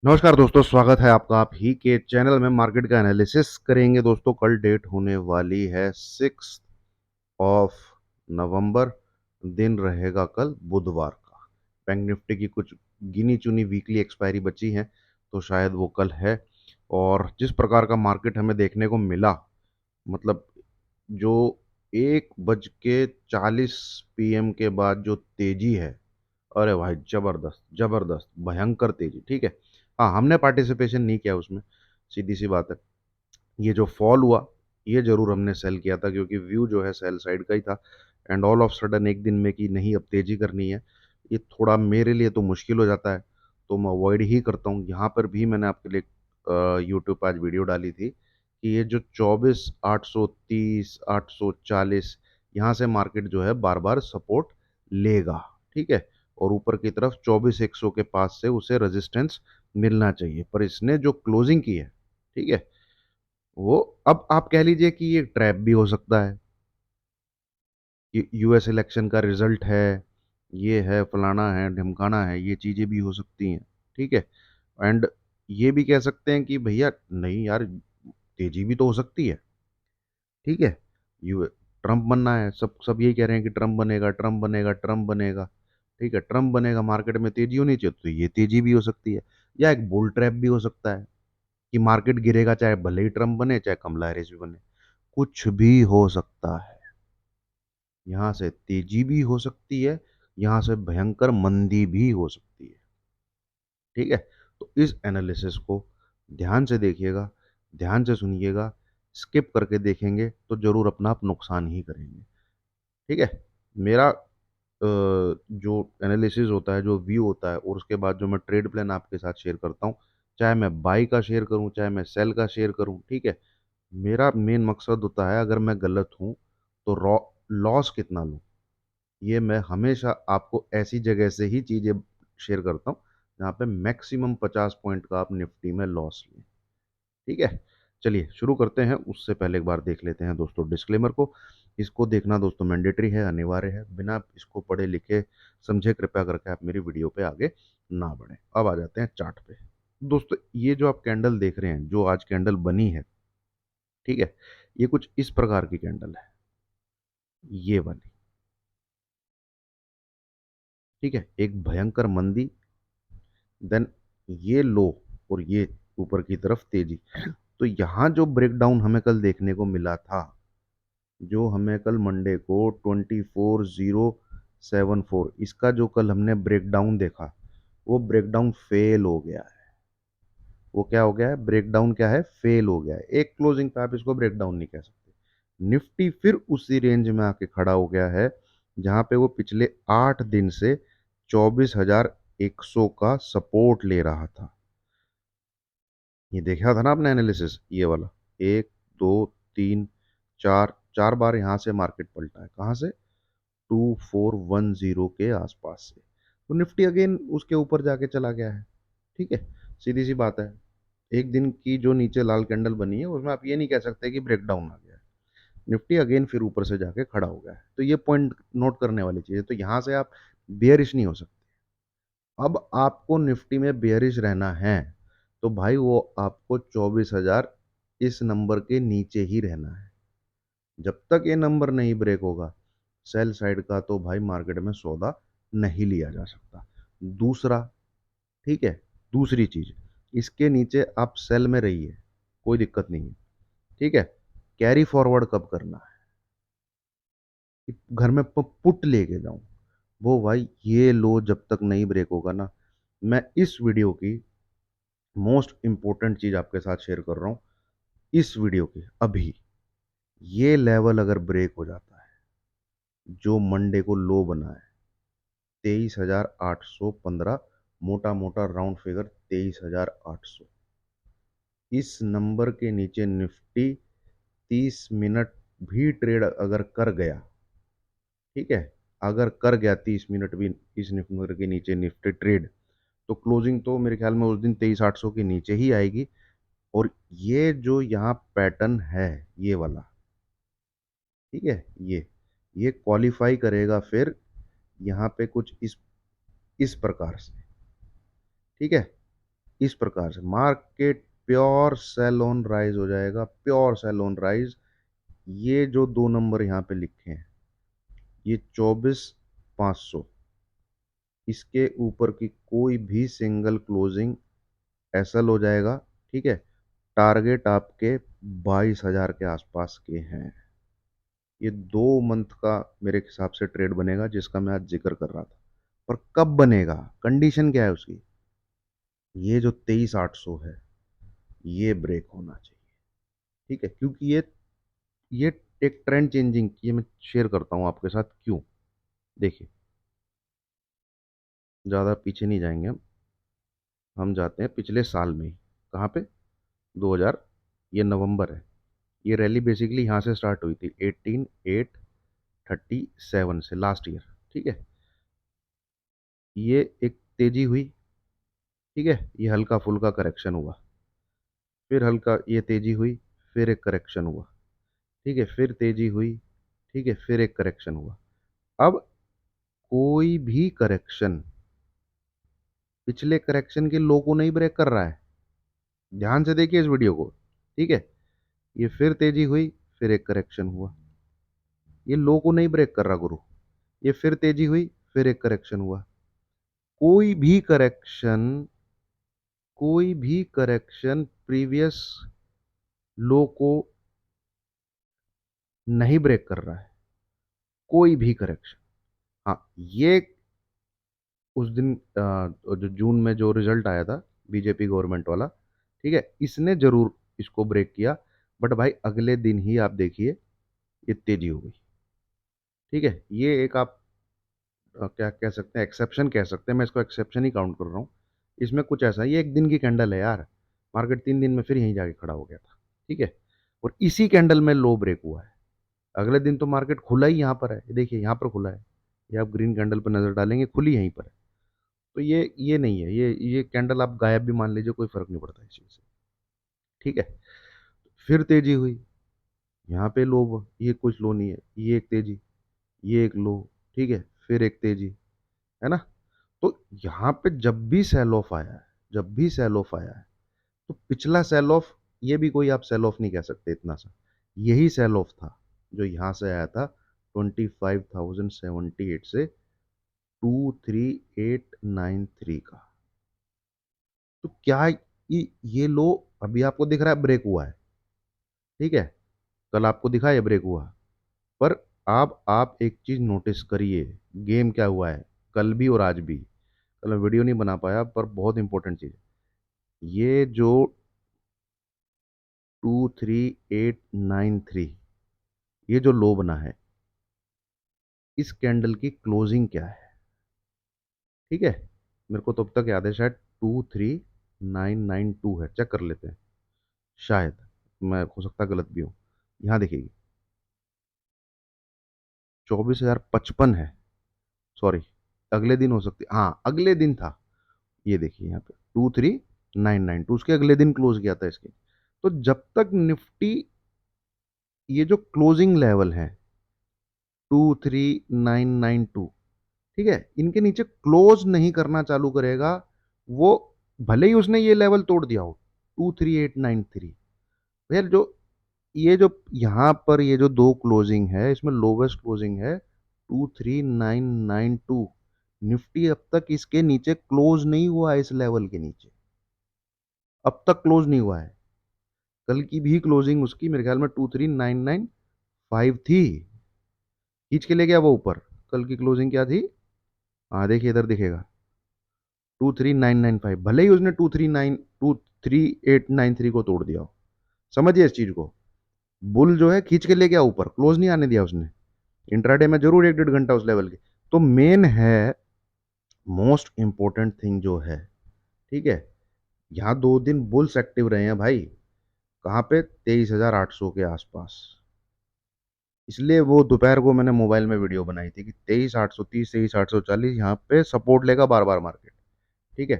नमस्कार दोस्तों, स्वागत है आपका आप ही के चैनल में। मार्केट का एनालिसिस करेंगे दोस्तों। कल डेट होने वाली है 6 नवंबर। दिन रहेगा कल बुधवार का। बैंक निफ्टी की कुछ गिनी चुनी वीकली एक्सपायरी बची हैं, तो शायद वो कल है। और जिस प्रकार का मार्केट हमें देखने को मिला, मतलब जो 1:40 PM के बाद जो तेजी है, अरे भाई जबरदस्त जबरदस्त भयंकर तेजी। ठीक है, हाँ हमने पार्टिसिपेशन नहीं किया उसमें, सीधी सी बात है। ये जो फॉल हुआ, ये जरूर हमने सेल किया था, क्योंकि व्यू जो है सेल साइड का ही था। एंड ऑल ऑफ सडन एक दिन में कि नहीं अब तेजी करनी है, ये थोड़ा मेरे लिए तो मुश्किल हो जाता है, तो मैं अवॉइड ही करता हूँ। यहाँ पर भी मैंने आपके लिए यूट्यूब पर आज वीडियो डाली थी कि ये जो 24,830, 840, यहाँ से मार्केट जो है बार बार सपोर्ट लेगा। ठीक है, और ऊपर की तरफ 24,100 के पास से उसे रेजिस्टेंस मिलना चाहिए, पर इसने जो क्लोजिंग की है, ठीक है, वो अब आप कह लीजिए कि ये ट्रैप भी हो सकता है कि यूएस इलेक्शन का रिजल्ट है, ये है फलाना है ढिमकाना है, ये चीजें भी हो सकती हैं। ठीक है, एंड ये भी कह सकते हैं कि भैया नहीं यार, तेजी भी तो हो सकती है। ठीक है, यू ट्रम्प बनना है, सब सब यही कह रहे हैं कि ट्रम्प बनेगा ट्रम्प बनेगा ट्रम्प बनेगा। ठीक है, ट्रम्प बनेगा, मार्केट में तेजी होनी चाहिए, तो ये तेजी भी हो सकती है। या एक बुल ट्रैप भी हो सकता है कि मार्केट गिरेगा, चाहे भले ही ट्रम्प बने चाहे कमला हैरिस भी बने, कुछ भी हो सकता है। यहाँ से तेजी भी हो सकती है, यहाँ से भयंकर मंदी भी हो सकती है। ठीक है, तो इस एनालिसिस को ध्यान से देखिएगा, ध्यान से सुनिएगा। स्किप करके देखेंगे तो जरूर अपना आप नुकसान ही करेंगे। ठीक है, मेरा जो एनालिसिस होता है, जो व्यू होता है, और उसके बाद जो मैं ट्रेड प्लान आपके साथ शेयर करता हूँ, चाहे मैं बाई का शेयर करूँ चाहे मैं सेल का शेयर करूँ, ठीक है, मेरा मेन मकसद होता है अगर मैं गलत हूँ तो रॉ लॉस कितना लूँ। ये मैं हमेशा आपको ऐसी जगह से ही चीज़ें शेयर करता हूँ जहाँ पे मैक्सिमम 50 पॉइंट का आप निफ्टी में लॉस लें। ठीक है, चलिए शुरू करते हैं। उससे पहले एक बार देख लेते हैं दोस्तों डिस्क्लेमर को। इसको देखना दोस्तों मैंडेटरी है, अनिवार्य है। बिना इसको पढ़े लिखे समझे कृपया करके आप मेरी वीडियो पे आगे ना बढ़ें। अब आ जाते हैं चार्ट पे। दोस्तों ये जो आप कैंडल देख रहे हैं, जो आज कैंडल बनी है, ठीक है, ये कुछ इस प्रकार की कैंडल है, ये वाली। ठीक है, एक भयंकर मंदी, देन ये लो, और ये ऊपर की तरफ तेजी। तो यहाँ जो ब्रेकडाउन हमें कल देखने को मिला था, जो हमें कल मंडे को 24,074, इसका जो कल हमने ब्रेकडाउन देखा, वो ब्रेकडाउन फेल हो गया है। वो क्या हो गया है, ब्रेकडाउन क्या है, फेल हो गया है। एक क्लोजिंग पे आप इसको ब्रेकडाउन नहीं कह सकते। निफ्टी फिर उसी रेंज में आके खड़ा हो गया है जहां पे वो पिछले 8 दिन से 24,100 का सपोर्ट ले रहा था। ये देखा था ना आपने एनालिसिस, ये वाला, एक, दो, तीन, चार, चार बार यहां से मार्केट पलटा है। कहां से, 2410 के आसपास से। तो निफ्टी अगेन उसके ऊपर जाके चला गया है। ठीक है, सीधी सी बात है। एक दिन की जो नीचे लाल कैंडल बनी है, उसमें आप ये नहीं कह सकते कि ब्रेकडाउन आ गया है। निफ्टी अगेन फिर ऊपर से जाके खड़ा हो गया है, तो ये पॉइंट नोट करने वाली चीज है। तो यहां से आप बेयरिश नहीं हो सकते। अब आपको निफ्टी में बेयरिश रहना है, तो भाई वो आपको 24,000 इस नंबर के नीचे ही रहना है। जब तक ये नंबर नहीं ब्रेक होगा, सेल साइड का तो भाई मार्केट में सौदा नहीं लिया जा सकता। दूसरा, ठीक है, दूसरी चीज, इसके नीचे आप सेल में रहिए, कोई दिक्कत नहीं है। ठीक है, कैरी फॉरवर्ड कब करना है, कि घर में पुट लेके जाऊं, वो भाई ये लो जब तक नहीं ब्रेक होगा ना। मैं इस वीडियो की मोस्ट इंपॉर्टेंट चीज आपके साथ शेयर कर रहा हूं, इस वीडियो की अभी, ये लेवल अगर ब्रेक हो जाता है, जो मंडे को लो बना है 23,815, मोटा मोटा राउंड फिगर 23,800, इस नंबर के नीचे निफ्टी 30 मिनट भी ट्रेड अगर कर गया, ठीक है, अगर कर गया 30 मिनट भी इस नंबर के नीचे निफ्टी ट्रेड, तो क्लोजिंग तो मेरे ख्याल में उस दिन 23,800 के नीचे ही आएगी। और ये जो यहाँ पैटर्न है, ये वाला, ठीक है, ये क्वालिफाई करेगा फिर यहाँ पे कुछ इस प्रकार से। ठीक है, इस प्रकार से market pure sale on rise हो जाएगा, प्योर सेल ऑन राइज। ये जो दो नंबर यहाँ पे लिखे हैं, ये 24,500, इसके ऊपर की कोई भी सिंगल क्लोजिंग एसएल हो जाएगा। ठीक है, टारगेट आपके 22,000 के आसपास के हैं। ये 2 मंथ का मेरे हिसाब से ट्रेड बनेगा, जिसका मैं आज जिक्र कर रहा था। पर कब बनेगा, कंडीशन क्या है उसकी? ये जो 23,800 है, ये ब्रेक होना चाहिए। ठीक है, क्योंकि ये एक ट्रेंड चेंजिंग, ये मैं शेयर करता हूँ आपके साथ क्यों। देखिए, ज़्यादा पीछे नहीं जाएंगे हम जाते हैं पिछले साल में ही। कहाँ पे? 2000, ये नवंबर है। ये रैली बेसिकली यहाँ से स्टार्ट हुई थी 18,837 से, लास्ट ईयर। ठीक है, ये एक तेजी हुई। ठीक है, ये हल्का फुल्का करेक्शन हुआ, फिर हल्का ये तेजी हुई, फिर एक करेक्शन हुआ। ठीक है, फिर तेजी हुई। ठीक है, फिर एक करेक्शन हुआ। अब कोई भी करेक्शन पिछले करेक्शन के लो को नहीं ब्रेक कर रहा है। ध्यान से देखिए इस वीडियो को। ठीक है, ये फिर तेजी हुई, फिर एक करेक्शन हुआ। ये लो को नहीं ब्रेक कर रहा गुरु। ये फिर तेजी हुई, फिर एक करेक्शन हुआ। कोई भी करेक्शन, कोई भी करेक्शन प्रीवियस लो को नहीं ब्रेक कर रहा है, कोई भी करेक्शन। हाँ, ये उस दिन जो जून में जो रिजल्ट आया था बीजेपी गवर्नमेंट वाला, ठीक है, इसने जरूर इसको ब्रेक किया। बट भाई अगले दिन ही आप देखिए, ये तेजी हो गई। ठीक है, ये एक आप क्या कह सकते हैं, एक्सेप्शन कह सकते हैं, मैं इसको एक्सेप्शन ही काउंट कर रहा हूँ। इसमें कुछ ऐसा, ये एक दिन की कैंडल है यार। मार्केट 3 दिन में फिर यहीं जाके खड़ा हो गया था। ठीक है, और इसी कैंडल में लो ब्रेक हुआ है। अगले दिन तो मार्केट खुला ही यहाँ पर है, ये देखिए यहाँ पर खुला है। ये आप ग्रीन कैंडल पर नजर डालेंगे, खुली यहीं पर है। तो ये नहीं है, ये कैंडल आप गायब भी मान लीजिए, कोई फर्क नहीं पड़ता इस चीज से। ठीक है, फिर तेजी हुई, यहाँ पे लो हुआ, ये कुछ लो नहीं है, ये एक तेजी, ये एक लो। ठीक है, फिर एक तेजी, है ना। तो यहाँ पे जब भी सेल ऑफ आया है, जब भी सेल ऑफ आया है, तो पिछला सेल ऑफ, ये भी कोई आप सेल ऑफ नहीं कह सकते इतना सा। यही सेल ऑफ था जो यहाँ से आया था 25,078 से 23,893 का। तो क्या ये लो अभी आपको दिख रहा है ब्रेक हुआ है? ठीक है, कल आपको दिखा है ब्रेक हुआ। पर अब आप एक चीज नोटिस करिए, गेम क्या हुआ है कल भी और आज भी। कल मैं वीडियो नहीं बना पाया, पर बहुत इंपॉर्टेंट चीज है। ये जो 23,893, ये जो लो बना है, इस कैंडल की क्लोजिंग क्या है? ठीक है, मेरे को तो अब तक याद है शायद 23,992 है, चेक कर लेते हैं। शायद, मैं हो सकता गलत भी हूँ। यहाँ देखिए 24,055 है। सॉरी, अगले दिन हो सकती, हाँ अगले दिन था। ये देखिए यहाँ पे 23,992, उसके अगले दिन क्लोज किया था इसके। तो जब तक निफ्टी, ये जो क्लोजिंग लेवल है 23,992, ठीक है, इनके नीचे क्लोज नहीं करना चालू करेगा, वो भले ही उसने ये लेवल तोड़ दिया हो 23,893, यार जो ये जो यहाँ पर ये जो दो क्लोजिंग है, इसमें लोवेस्ट क्लोजिंग है 23,992। निफ्टी अब तक इसके नीचे क्लोज नहीं हुआ है, इस लेवल के नीचे अब तक क्लोज नहीं हुआ है। कल की भी क्लोजिंग उसकी मेरे ख्याल में 23,995 थी, खींच के ले गया वो ऊपर। कल की क्लोजिंग क्या थी? हाँ देखिए, इधर दिखेगा 23,995, भले ही उसने 23,893 को तोड़ दिया हो। समझिए इस चीज को, बुल जो है खींच के ले गया ऊपर, क्लोज नहीं आने दिया उसने। इंट्राडे में जरूर 1 1.5 घंटा उस लेवल के। तो मेन है, मोस्ट इंपॉर्टेंट थिंग जो है, ठीक है, यहाँ 2 दिन बुल्स एक्टिव रहे हैं भाई। कहाँ पे? 23,800 के आसपास। इसलिए वो दोपहर को मैंने मोबाइल में वीडियो बनाई थी कि 23,830, 23,840 यहाँ पे सपोर्ट लेगा बार बार मार्केट। ठीक है,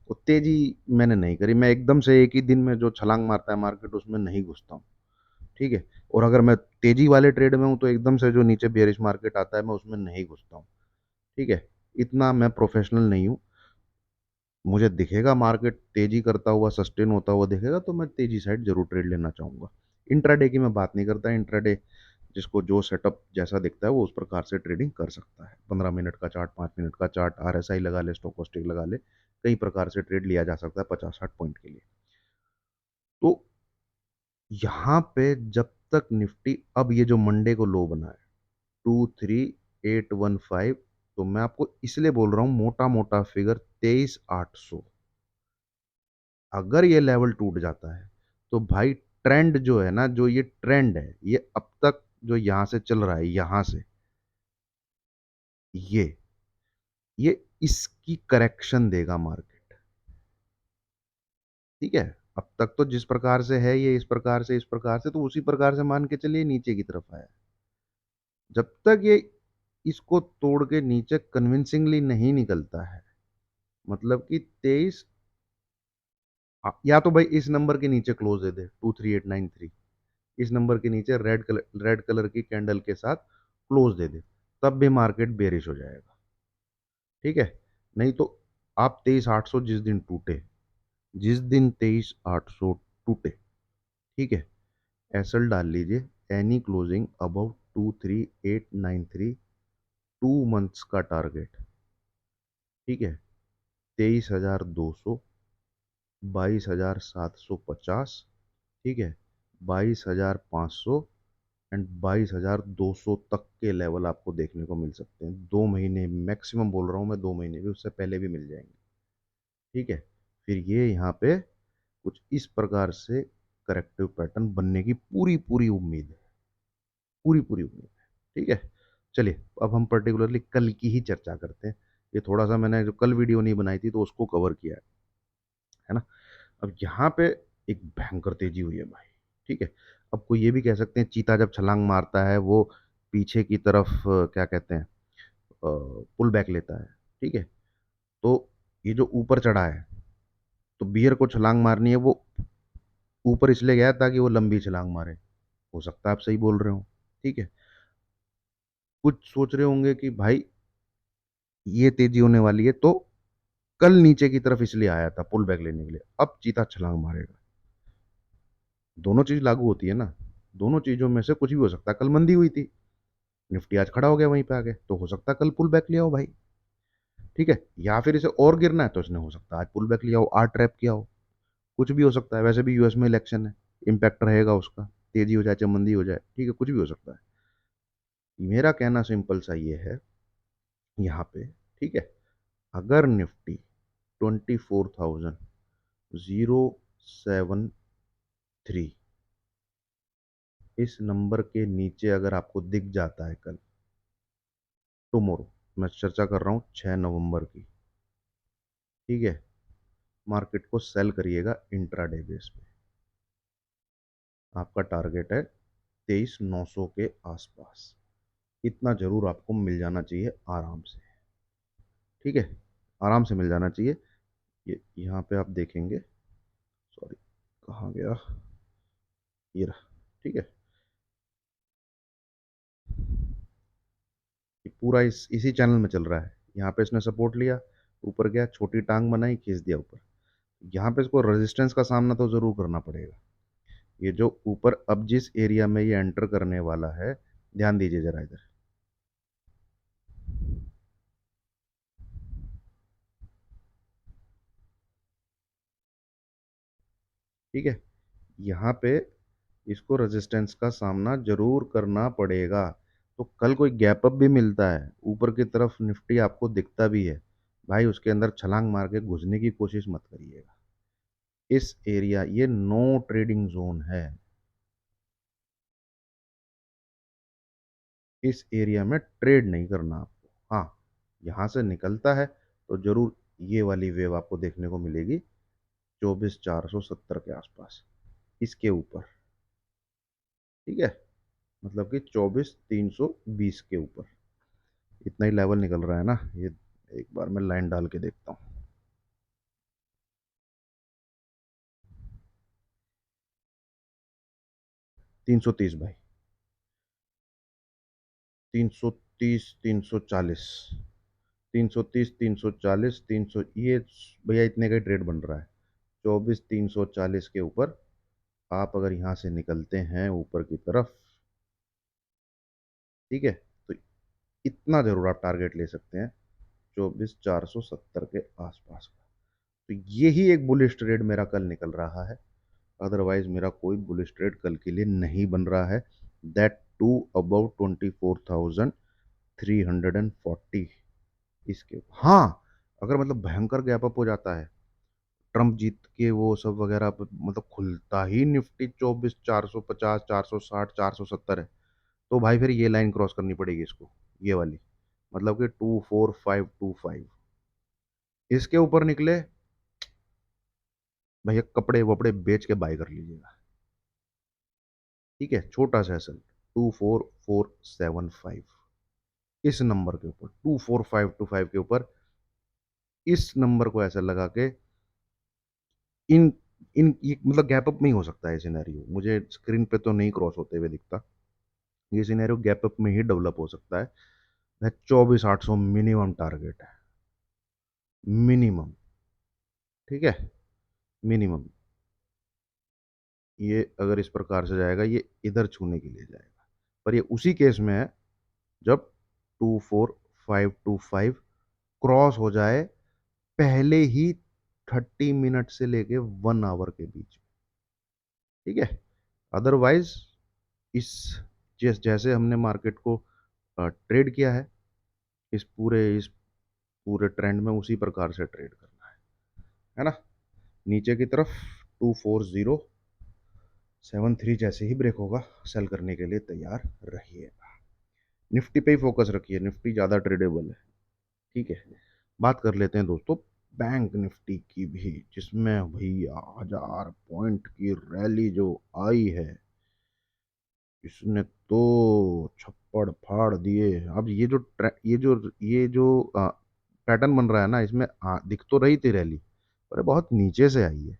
वो तेजी मैंने नहीं करी, मैं एकदम से एक ही दिन में जो छलांग मारता है मार्केट उसमें नहीं घुसता हूँ। ठीक है, और अगर मैं तेजी वाले ट्रेड में हूँ तो एकदम से जो नीचे बेरिश मार्केट आता है मैं उसमें नहीं घुसता हूँ। ठीक है, इतना मैं प्रोफेशनल नहीं हूँ। मुझे दिखेगा मार्केट तेजी करता हुआ सस्टेन होता हुआ दिखेगा तो मैं तेजी साइड जरूर ट्रेड लेना चाहूंगा। इंट्राडे की मैं बात नहीं करता। इंट्राडे जिसको जो सेटअप जैसा दिखता है वो उस प्रकार से ट्रेडिंग कर सकता है। 15 मिनट का चार्ट, 5 मिनट का चार्ट, आरएसआई लगा ले, स्टोकोस्टिक लगा ले, कई प्रकार से ट्रेड लिया जा सकता है 50-60 पॉइंट के लिए। तो यहाँ पे जब तक निफ्टी, अब ये जो मंडे को लो बना है 23815, तो मैं आपको इसलिए बोल रहा हूँ मोटा मोटा फिगर 23,800, अगर ये लेवल टूट जाता है तो भाई ट्रेंड जो है ना, जो ये ट्रेंड है, ये अब तक जो यहां से चल रहा है, यहां से ये ये इसकी करेक्शन देगा मार्केट। ठीक है। अब तक तो जिस प्रकार से है ये, इस प्रकार से, इस प्रकार से, तो उसी प्रकार से मान के चलिए नीचे की तरफ आया। जब तक ये इसको तोड़ के नीचे कन्विंसिंगली नहीं निकलता है, मतलब कि 23, या तो भाई इस नंबर के नीचे क्लोज दे दे 23893, इस नंबर के नीचे रेड कलर की कैंडल के साथ क्लोज दे दे, तब भी मार्केट बेरिश हो जाएगा। ठीक है। नहीं तो आप 23,800 जिस दिन टूटे, जिस दिन 23,800 टूटे, ठीक है, एसएल डाल लीजिए, एनी क्लोजिंग अबाउट 23893, 2 मंथ्स का टारगेट। ठीक है। 23,200, 22,750, ठीक है, 22,500 एंड 22,200 तक के लेवल आपको देखने को मिल सकते हैं 2 महीने मैक्सिमम, बोल रहा हूँ मैं 2 महीने भी, उससे पहले भी मिल जाएंगे। ठीक है। फिर ये यहाँ पे कुछ इस प्रकार से करेक्टिव पैटर्न बनने की पूरी पूरी उम्मीद है, पूरी पूरी उम्मीद है। ठीक है। चलिए अब हम पर्टिकुलरली कल की ही चर्चा करते हैं। ये थोड़ा सा मैंने जो कल वीडियो नहीं बनाई थी तो उसको कवर किया है ना। अब यहाँ पे एक भयंकर तेजी हुई है भाई। ठीक है। अब कोई ये भी कह सकते हैं चीता जब छलांग मारता है वो पीछे की तरफ क्या कहते हैं, पुल बैक लेता है। ठीक है। तो ये जो ऊपर चढ़ा है, तो बियर को छलांग मारनी है, वो ऊपर इसलिए गया ताकि वो लंबी छलांग मारे। हो सकता है आप सही बोल रहे हो। ठीक है। कुछ सोच रहे होंगे कि भाई ये तेजी होने वाली है तो कल नीचे की तरफ इसलिए आया था पुल बैक लेने के लिए, अब चीता छलांग मारेगा। दोनों चीज लागू होती है ना। दोनों चीजों में से कुछ भी हो सकता है। कल मंदी हुई थी, निफ्टी आज खड़ा हो गया वहीं पे आगे, तो हो सकता है कल पुल बैक लिया हो भाई। ठीक है। या फिर इसे और गिरना है तो इसने हो सकता है आज पुल बैक लिया हो, आज ट्रैप किया हो। कुछ भी हो सकता है। वैसे भी यूएस में इलेक्शन है, इम्पैक्ट रहेगा उसका, तेजी हो जाए चाहे मंदी हो जाए। ठीक है, कुछ भी हो सकता है। मेरा कहना सिंपल सा ये है यहाँ पे। ठीक है। अगर निफ्टी 24,073 इस नंबर के नीचे अगर आपको दिख जाता है कल, टुमारो, मैं चर्चा कर रहा हूँ 6 नवंबर की, ठीक है, मार्केट को सेल करिएगा इंट्राडे बेस पे। आपका टारगेट है 23,900 के आसपास। इतना जरूर आपको मिल जाना चाहिए आराम से। ठीक है। आराम से मिल जाना चाहिए। ये यहाँ पे आप देखेंगे, सॉरी कहाँ गया, ये रहा। ठीक है। ये पूरा इसी चैनल में चल रहा है। यहाँ पे इसने सपोर्ट लिया, ऊपर गया, छोटी टांग बनाई, खींच दिया ऊपर। यहाँ पे इसको रेजिस्टेंस का सामना तो जरूर करना पड़ेगा। ये जो ऊपर अब जिस एरिया में ये एंटर करने वाला है, ध्यान दीजिए जरा इधर। ठीक है। यहाँ पे इसको रेजिस्टेंस का सामना जरूर करना पड़ेगा। तो कल कोई गैप अप भी मिलता है ऊपर की तरफ, निफ्टी आपको दिखता भी है, भाई उसके अंदर छलांग मार के घुसने की कोशिश मत करिएगा। इस एरिया, ये नो ट्रेडिंग जोन है। इस एरिया में ट्रेड नहीं करना आपको। हाँ, यहाँ से निकलता है तो जरूर ये वाली वेव आपको देखने को मिलेगी 24,470 के आसपास, इसके ऊपर। ठीक है। मतलब कि 24,320 के ऊपर इतना ही लेवल निकल रहा है ना ये। एक बार मैं लाइन डाल के देखता हूँ। 330 भाई, 330, 340, 330, 340, 300, ये भैया इतने का ट्रेड बन रहा है। 24,340 के ऊपर आप अगर यहाँ से निकलते हैं ऊपर की तरफ, ठीक है, तो इतना जरूर आप टारगेट ले सकते हैं, 24,470 के आसपास का। तो यही एक बुलिश ट्रेड मेरा कल निकल रहा है। अदरवाइज मेरा कोई बुलिश ट्रेड कल के लिए नहीं बन रहा है। That to about 24,340। इसके हाँ, अगर मतलब भयंकर गैप अप हो जाता है, ट्रम्प जीत के वो सब वगैरह मतलब खुलता ही निफ्टी 24,450, 460, 470 है, तो भाई फिर ये लाइन क्रॉस करनी पड़ेगी इसको, ये वाली, मतलब कि 24525। इसके ऊपर निकले भैया, कपड़े वपड़े बेच के बाय कर लीजिएगा। ठीक है, छोटा सा एसल 24475, इस नंबर के ऊपर 24525 के ऊपर, इस नंबर को ऐसा लगा के इन इन ये मतलब गैप अप में ही हो सकता है सिनेरियो, मुझे स्क्रीन पे तो नहीं क्रॉस होते हुए दिखता। ये सिनेरियो गैप अप में ही डेवलप हो सकता है। 24,800 मिनिमम टारगेट है, मिनिमम। ठीक है, मिनिमम। ये अगर इस प्रकार से जाएगा, ये इधर छूने के लिए जाएगा, पर ये उसी केस में है जब 24525 क्रॉस हो जाए पहले ही 30 मिनट से लेके 1 आवर के बीच। ठीक है, अदरवाइज इस जैसे हमने मार्केट को ट्रेड किया है इस पूरे ट्रेंड में, उसी प्रकार से ट्रेड करना है ना। नीचे की तरफ 24073 जैसे ही ब्रेक होगा, सेल करने के लिए तैयार रहिए। निफ्टी पे ही फोकस रखिए, निफ्टी ज़्यादा ट्रेडेबल है। ठीक है, बात कर लेते हैं दोस्तों बैंक निफ्टी की भी, जिसमें भैया 1000 पॉइंट की रैली जो आई है, इसने तो छप्पड़ फाड़ दिए। अब ये जो पैटर्न बन रहा है ना, इसमें दिख तो रही थी रैली, पर बहुत नीचे से आई है।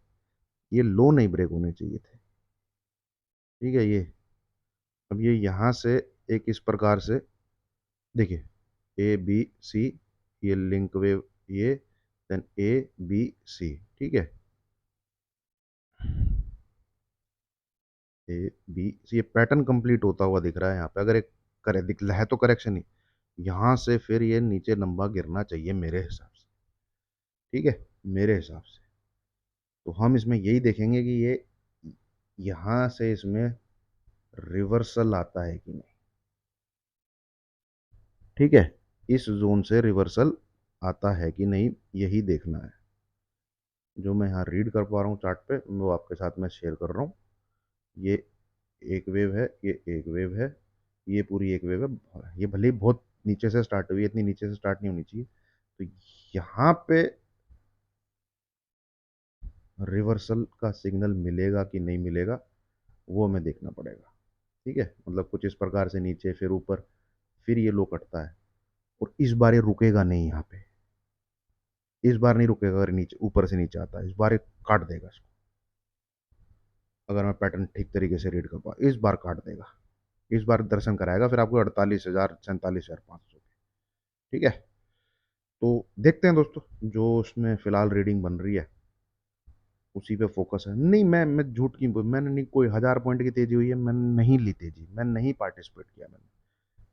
ये लो नहीं ब्रेक होने चाहिए थे। ठीक है, ये अब ये यहाँ से एक इस प्रकार से देखिए, ए बी सी, ये लिंक वेव, ये देन ए बी सी। ठीक है, ए बी सी, ये पैटर्न कंप्लीट होता हुआ दिख रहा है यहाँ पे। अगर एक करे दिख है तो करेक्शन ही, यहाँ से फिर ये नीचे लंबा गिरना चाहिए मेरे हिसाब से। ठीक है, मेरे हिसाब से तो हम इसमें यही देखेंगे कि ये यहाँ से इसमें रिवर्सल आता है कि नहीं। ठीक है, इस जोन से रिवर्सल आता है कि नहीं, यही देखना है। जो मैं यहाँ रीड कर पा रहा हूँ चार्ट पे, वो आपके साथ में शेयर कर रहा हूँ। ये एक वेव है, ये एक वेव है, ये पूरी एक वेव है। ये भले ही बहुत नीचे से स्टार्ट हुई है, इतनी नीचे से स्टार्ट नहीं होनी चाहिए। तो यहाँ पे रिवर्सल का सिग्नल मिलेगा कि नहीं मिलेगा, वो हमें देखना पड़ेगा। ठीक है, मतलब कुछ इस प्रकार से नीचे फिर ऊपर, फिर ये लो कटता है, और इस बार ये रुकेगा नहीं यहाँ पे। इस बार नहीं रुकेगा, अगर नीचे ऊपर से नीचे आता है, इस बार ये काट देगा इसको। अगर मैं पैटर्न ठीक तरीके से रीड कर पाऊँ, इस बार काट देगा, इस बार दर्शन कराएगा फिर आपको 48,000, 47,500। ठीक है, तो देखते हैं दोस्तों, जो उसमें फिलहाल रीडिंग बन रही है उसी पे फोकस है। नहीं, मैं झूठ की मैंने नहीं, कोई 1000 पॉइंट की तेजी हुई है, मैंने नहीं ली तेजी, मैं नहीं पार्टिसिपेट किया मैंने।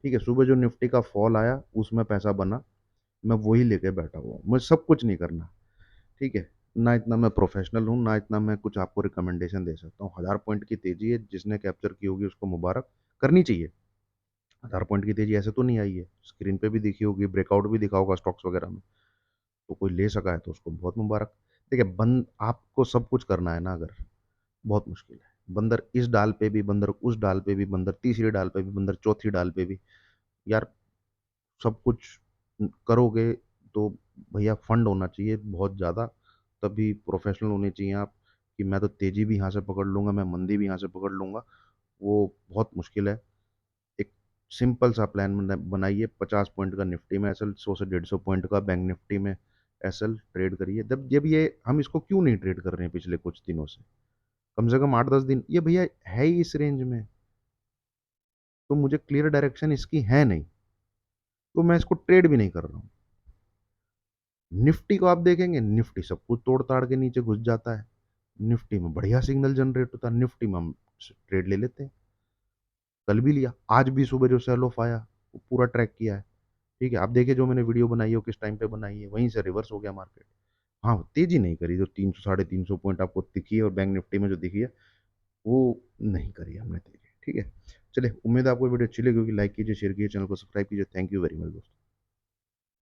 ठीक है, सुबह जो निफ्टी का फॉल आया उसमें पैसा बना, मैं वही लेके बैठा हुआ हूँ, मुझे सब कुछ नहीं करना। ठीक है, ना इतना मैं प्रोफेशनल हूँ, ना इतना मैं कुछ आपको रिकमेंडेशन दे सकता हूँ। 1000 पॉइंट की तेजी है, जिसने कैप्चर की होगी उसको मुबारक, करनी चाहिए। 1000 पॉइंट की तेजी ऐसे तो नहीं आई है, स्क्रीन पे भी दिखी होगी, ब्रेकआउट भी दिखा होगा स्टॉक्स वगैरह में, तो कोई ले सका है तो उसको बहुत मुबारक। देखिए, बंद आपको सब कुछ करना है ना, अगर बहुत मुश्किल है। बंदर इस डाल पे भी, बंदर उस डाल पे भी, बंदर तीसरी डाल पे भी, बंदर चौथी डाल पे भी, यार सब कुछ करोगे तो भैया फंड होना चाहिए बहुत ज़्यादा, तभी प्रोफेशनल होने चाहिए आप, कि मैं तो तेज़ी भी यहाँ से पकड़ लूँगा, मैं मंदी भी यहाँ से पकड़ लूँगा, वो बहुत मुश्किल है। एक सिंपल सा प्लान बनाइए, 50 पॉइंट का निफ्टी में एसएल, 100 से 150 पॉइंट का बैंक निफ्टी में एसएल ट्रेड करिए। जब ये हम इसको क्यों नहीं ट्रेड कर रहे हैं पिछले कुछ दिनों से कम 8-10 दिन, ये भैया है ही इस रेंज में, तो मुझे क्लियर डायरेक्शन इसकी है नहीं, तो मैं इसको ट्रेड भी नहीं कर रहा हूँ। निफ्टी को आप देखेंगे, निफ्टी सब कुछ तोड़ ताड़ के नीचे घुस जाता है। निफ्टी में बढ़िया सिग्नल जनरेट होता है, निफ्टी में हम ट्रेड ले लेते हैं। कल भी लिया, आज भी सुबह जो सेल ऑफ आया वो पूरा ट्रैक किया है। ठीक है, आप देखिए जो मैंने वीडियो बनाई है वो किस टाइम पे बनाई है, वहीं से रिवर्स हो गया मार्केट। हाँ, तेजी नहीं करी, जो 300 350 पॉइंट आपको दिखी है और बैंक निफ्टी में जो दिखी है वो नहीं करी हमने तेजी। ठीक है, चलिए, उम्मीद है आपको वीडियो अच्छी लगी होगी। लाइक कीजिए, शेयर कीजिए, चैनल को सब्सक्राइब कीजिए। थैंक यू वेरी मच दोस्तों।